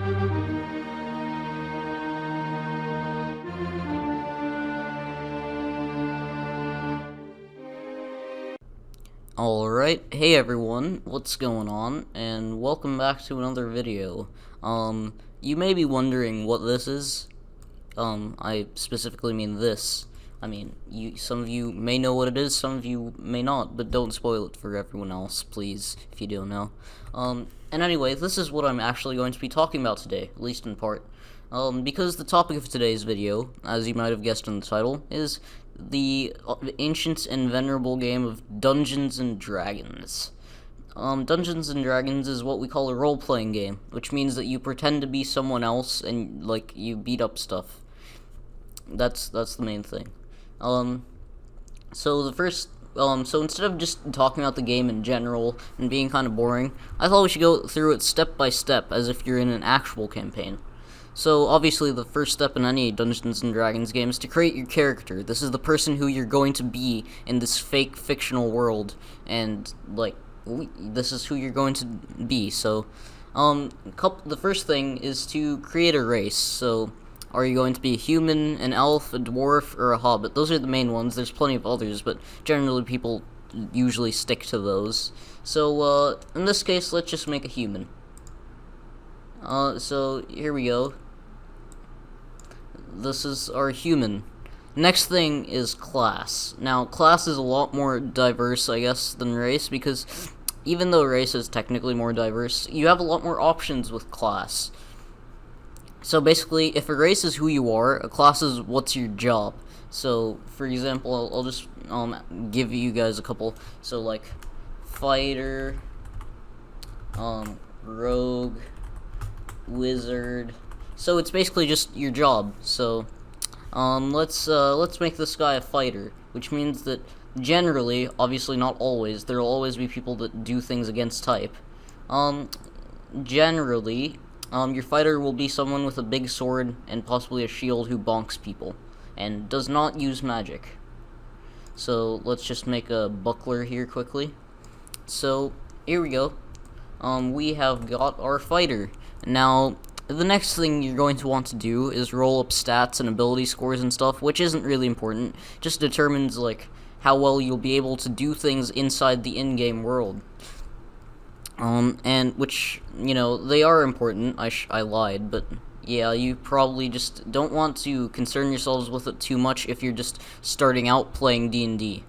Alright, hey everyone, what's going on, and welcome back to another video. You may be wondering what this is. I specifically mean this. I mean, some of you may know what it is, some of you may not, but don't spoil it for everyone else, please, if you don't know. And anyway, this is what I'm actually going to be talking about today, at least in part. Because the topic of today's video, as you might have guessed in the title, is the ancient and venerable game of Dungeons and Dragons. Dungeons and Dragons is what we call a role-playing game, which means that you pretend to be someone else and, like, you beat up stuff. That's the main thing. So instead of just talking about the game in general and being kind of boring, I thought we should go through it step by step as if you're in an actual campaign. So, obviously, the first step in any Dungeons & Dragons game is to create your character. This is the person who you're going to be in this fake, fictional world, and, like, this is who you're going to be. So, the first thing is to create a race. So, are you going to be a human, an elf, a dwarf, or a hobbit? Those are the main ones. There's plenty of others, but generally people usually stick to those. So, in this case, let's just make a human. So, here we go. This is our human. Next thing is class. Now, class is a lot more diverse, I guess, than race, because even though race is technically more diverse, you have a lot more options with class. So basically, if a race is who you are, a class is what's your job. So, for example, I'll just give you guys a couple. So, like, fighter, rogue, wizard. So it's basically just your job. So let's make this guy a fighter, which means that generally, obviously not always, there will always be people that do things against type. Generally, your fighter will be someone with a big sword and possibly a shield who bonks people and does not use magic. So let's just make a buckler here quickly. So here we go. We have got our fighter. Now, the next thing you're going to want to do is roll up stats and ability scores and stuff, which isn't really important. Just determines, like, how well you'll be able to do things inside the in-game world. And which, you know, they are important. I lied, but yeah, you probably just don't want to concern yourselves with it too much if you're just starting out playing D&D.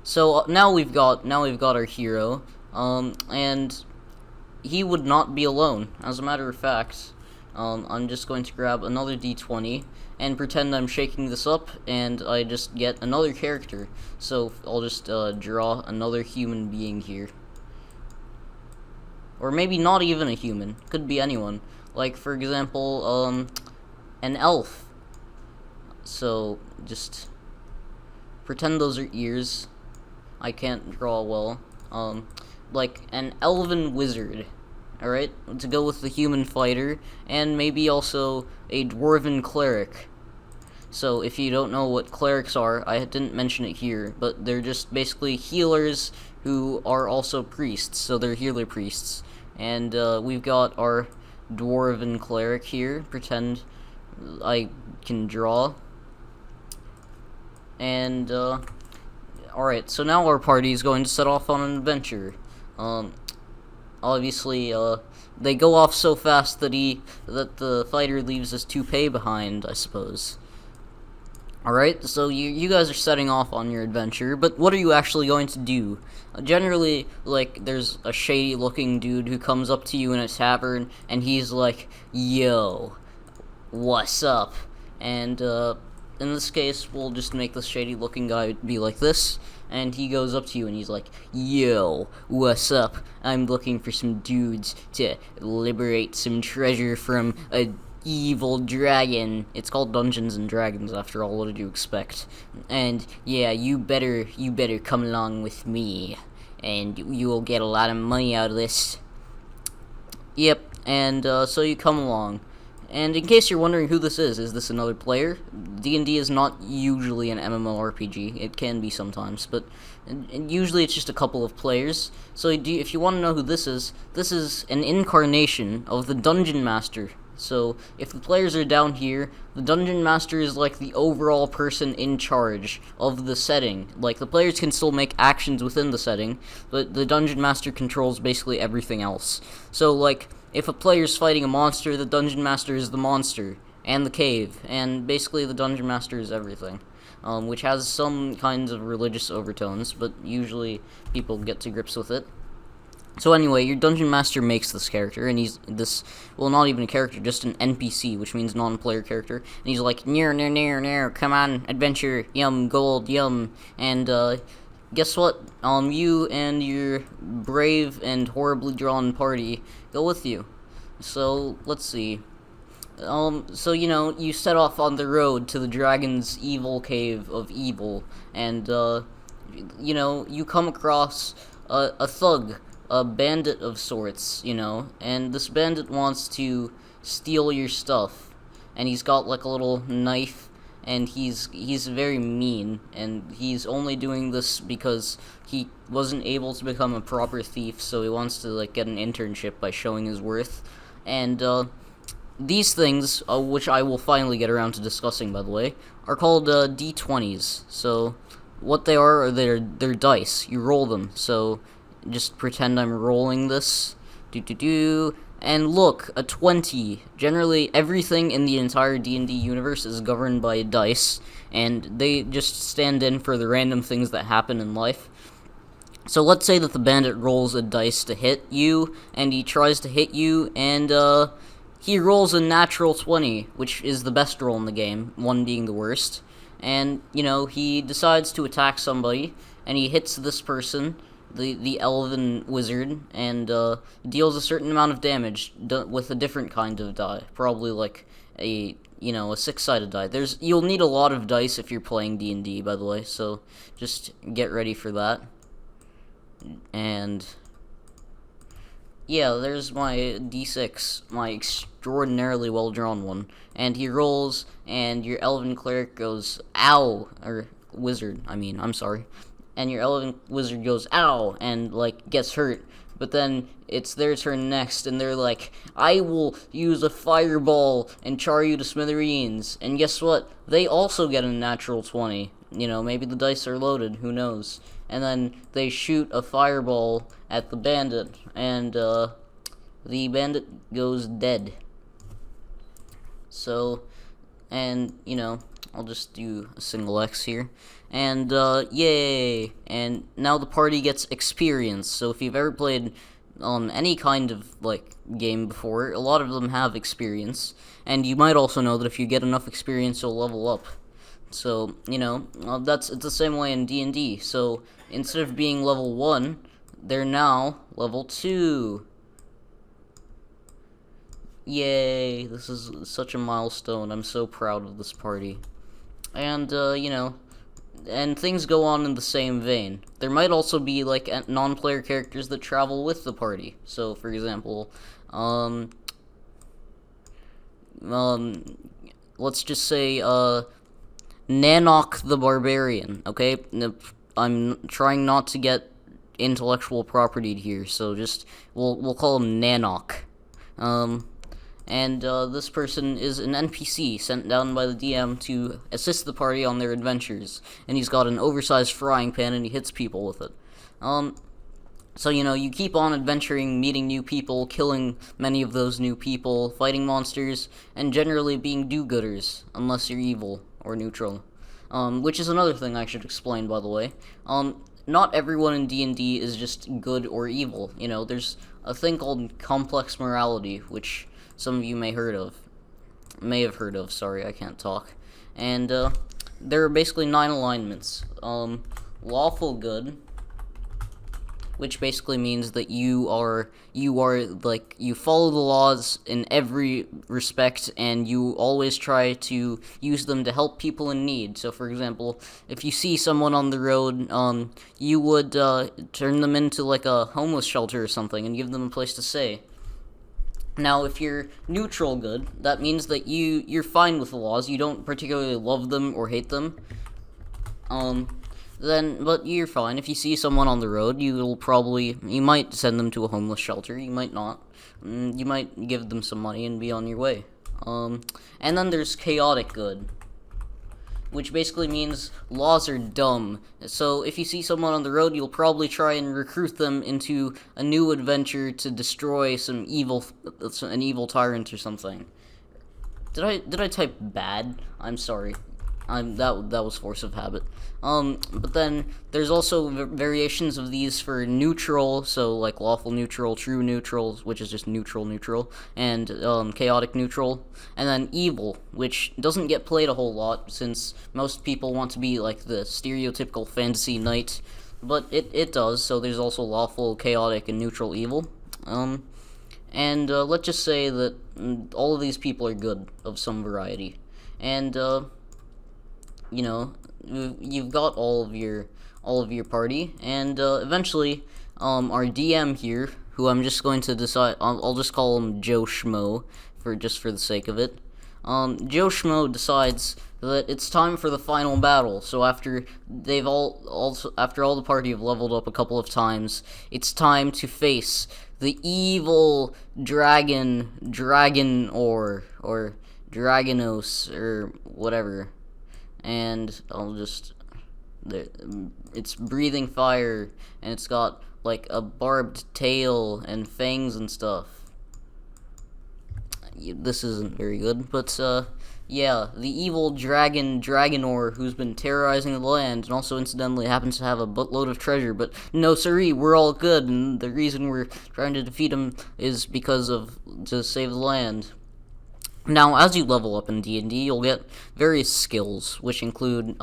So now we've got our hero, and he would not be alone. As a matter of fact, I'm just going to grab another d20 and pretend I'm shaking this up, and I just get another character. So I'll just draw another human being here. Or maybe not even a human. Could be anyone. Like, for example, an elf. So, just pretend those are ears. I can't draw well. Like an elven wizard, alright, to go with the human fighter, and maybe also a dwarven cleric. So if you don't know what clerics are, I didn't mention it here, but they're just basically healers who are also priests, so they're healer priests. And we've got our dwarven cleric here. Pretend I can draw. And alright, so now our party is going to set off on an adventure. Obviously, they go off so fast that the fighter leaves his toupee behind, I suppose. Alright, so you guys are setting off on your adventure, but what are you actually going to do? Generally, like, there's a shady-looking dude who comes up to you in a tavern, and he's like, "Yo, what's up?" And, in this case, we'll just make this shady-looking guy be like this, and he goes up to you and he's like, "Yo, what's up? I'm looking for some dudes to liberate some treasure from a evil dragon." It's called Dungeons and Dragons, after all. What did you expect? And yeah, you better come along with me, and you will get a lot of money out of this. Yep. And so you come along, And in case you're wondering who this is this another player? D&D is not usually an MMORPG. It can be sometimes, but usually it's just a couple of players. So if you want to know who this is an incarnation of the Dungeon Master. So if the players are down here, the Dungeon Master is like the overall person in charge of the setting. Like, the players can still make actions within the setting, but the Dungeon Master controls basically everything else. So, like, if a player's fighting a monster, the Dungeon Master is the monster, and the cave, and basically the Dungeon Master is everything. Which has some kinds of religious overtones, but usually people get to grips with it. So anyway, your Dungeon Master makes this character, and he's not even a character, just an NPC, which means non-player character, and he's like, near, come on, adventure, yum, gold, yum, and, guess what, you and your brave and horribly drawn party go with you. So, let's see. So, you set off on the road to the dragon's evil cave of evil, and, you come across a thug, a bandit of sorts, and this bandit wants to steal your stuff, and he's got, like, a little knife, and he's very mean, and he's only doing this because he wasn't able to become a proper thief, so he wants to, like, get an internship by showing his worth, and, these things, which I will finally get around to discussing, by the way, are called, D20s, so what they are they're dice. You roll them, so just pretend I'm rolling this. And look, a 20. Generally, everything in the entire D&D universe is governed by dice, and they just stand in for the random things that happen in life. So let's say that the bandit rolls a dice to hit you, and he tries to hit you, and, he rolls a natural 20, which is the best roll in the game, 1 being the worst. And, he decides to attack somebody, and he hits this person, the elven wizard, and deals a certain amount of damage with a different kind of die. Probably like a 6-sided die. You'll need a lot of dice if you're playing D&D, by the way, so just get ready for that. And yeah, there's my D6, my extraordinarily well-drawn one. And he rolls, and your elven cleric goes, ow, or wizard, I'm sorry. And your elven wizard goes, ow, and, like, gets hurt. But then it's their turn next, and they're like, I will use a fireball and char you to smithereens. And guess what? They also get a natural 20. Maybe the dice are loaded, who knows? And then they shoot a fireball at the bandit, and the bandit goes dead. So, and, I'll just do a single X here. And, yay! And now the party gets experience. So if you've ever played, any kind of, like, game before, a lot of them have experience. And you might also know that if you get enough experience, you'll level up. So, it's the same way in D&D. So, instead of being level 1, they're now level 2. Yay, this is such a milestone. I'm so proud of this party. And, and things go on in the same vein. There might also be, like, non-player characters that travel with the party. So, for example, let's just say, Nanok the Barbarian, okay? I'm trying not to get intellectual property here, so just, we'll call him Nanok. And this person is an NPC sent down by the DM to assist the party on their adventures. And he's got an oversized frying pan and he hits people with it. So, you keep on adventuring, meeting new people, killing many of those new people, fighting monsters, and generally being do-gooders, unless you're evil or neutral. Which is another thing I should explain, by the way. Not everyone in D&D is just good or evil. There's a thing called complex morality, which some of you may have heard of, sorry, I can't talk. And, there are basically 9 alignments. Lawful good, which basically means that you are, like, you follow the laws in every respect, and you always try to use them to help people in need. So, for example, if you see someone on the road, you would, turn them into, like, a homeless shelter or something, and give them a place to stay. Now, if you're neutral good, that means that you're fine with the laws. You don't particularly love them or hate them. Then, but you're fine. If you see someone on the road, you might send them to a homeless shelter. You might not. You might give them some money and be on your way. And then there's chaotic good, which basically means laws are dumb. So if you see someone on the road, you'll probably try and recruit them into a new adventure to destroy an evil tyrant or something. Did I type bad? I'm sorry. That was force of habit. But then there's also variations of these for neutral, so like lawful neutral, true neutral, which is just neutral, and chaotic neutral, and then evil, which doesn't get played a whole lot since most people want to be like the stereotypical fantasy knight, but it does. So there's also lawful, chaotic, and neutral evil. And let's just say that all of these people are good of some variety, and you know, you've got all of your party, and eventually, our DM here, who I'm just going to decide, I'll just call him Joe Schmo for the sake of it. Joe Schmo decides that it's time for the final battle. So after after all the party have leveled up a couple of times, it's time to face the evil dragon or Dragonos or whatever. And it's breathing fire, and it's got like a barbed tail and fangs and stuff. This isn't very good, but yeah, the evil Dragonor, who's been terrorizing the land, and also incidentally happens to have a buttload of treasure, but no siree, we're all good, and the reason we're trying to defeat him is to save the land. Now, as you level up in D&D, you'll get various skills, which include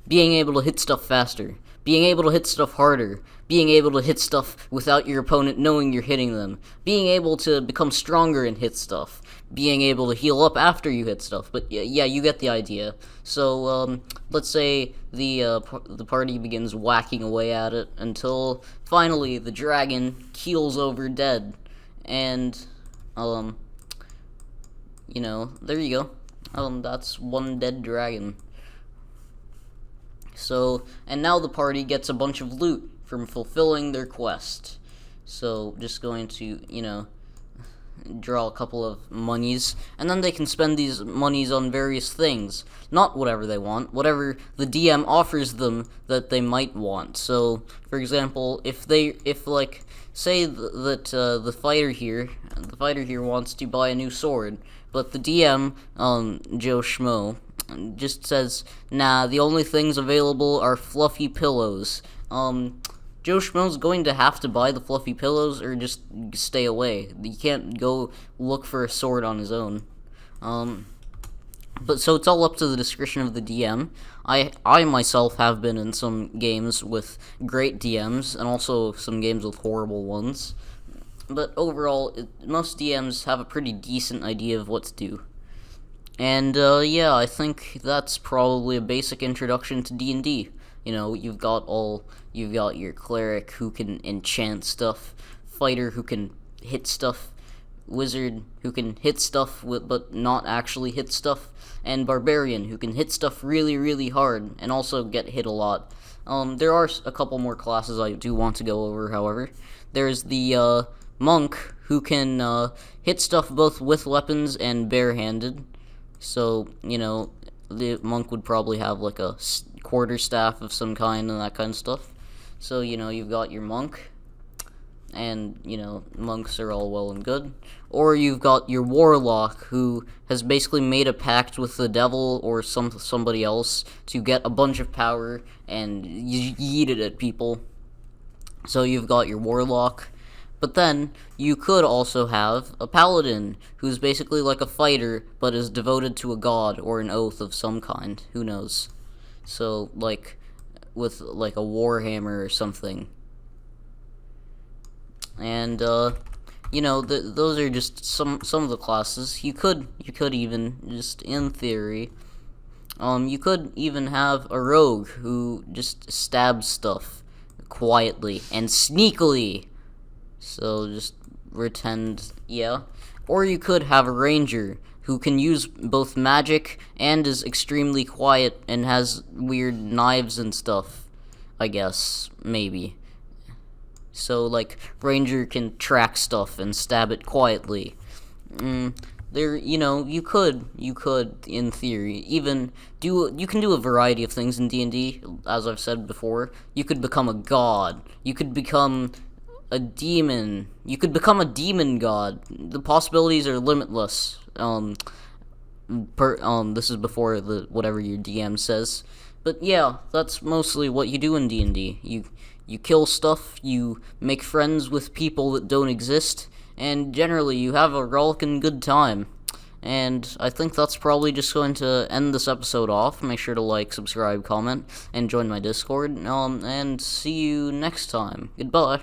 being able to hit stuff faster, being able to hit stuff harder, being able to hit stuff without your opponent knowing you're hitting them, being able to become stronger and hit stuff, being able to heal up after you hit stuff. But yeah, you get the idea. So let's say the party begins whacking away at it until finally the dragon keels over dead, and you know, there you go. That's one dead dragon. So, and now the party gets a bunch of loot from fulfilling their quest. So, just going to, you know, draw a couple of monies, and then they can spend these monies on various things. Not whatever they want, whatever the DM offers them that they might want. So, for example, if like, say that the fighter here wants to buy a new sword, but the DM, Joe Schmo, just says, nah, the only things available are fluffy pillows. Joe Schmo's going to have to buy the fluffy pillows or just stay away. He can't go look for a sword on his own. But so it's all up to the discretion of the DM. I myself have been in some games with great DMs and also some games with horrible ones. But overall, most DMs have a pretty decent idea of what to do. And yeah, I think that's probably a basic introduction to D&D. You know, you've got your cleric who can enchant stuff, fighter who can hit stuff, wizard who can hit stuff but not actually hit stuff, and barbarian who can hit stuff really, really hard and also get hit a lot. There are a couple more classes I do want to go over, however. There's the monk who can hit stuff both with weapons and barehanded. So, you know, the monk would probably have like a quarterstaff of some kind and that kind of stuff. So, you know, you've got your monk, and, you know, monks are all well and good. Or you've got your warlock, who has basically made a pact with the devil or somebody else to get a bunch of power and yeet it at people. So you've got your warlock. But then, you could also have a paladin, who's basically like a fighter, but is devoted to a god or an oath of some kind. Who knows? So, like, with, like, a warhammer or something. And, you know, those are just some of the classes. You could even, just in theory, you could even have a rogue who just stabs stuff quietly and sneakily. So just pretend, yeah. Or you could have a ranger who can use both magic and is extremely quiet and has weird knives and stuff, I guess, maybe. So, like, ranger can track stuff and stab it quietly. You could, in theory, you can do a variety of things in D&D, as I've said before. You could become a god. You could become a demon. You could become a demon god. The possibilities are limitless. This is before whatever your DM says. But yeah, that's mostly what you do in D&D. You kill stuff, you make friends with people that don't exist, and generally you have a rollicking good time. And I think that's probably just going to end this episode off. Make sure to like, subscribe, comment, and join my Discord. And see you next time. Goodbye.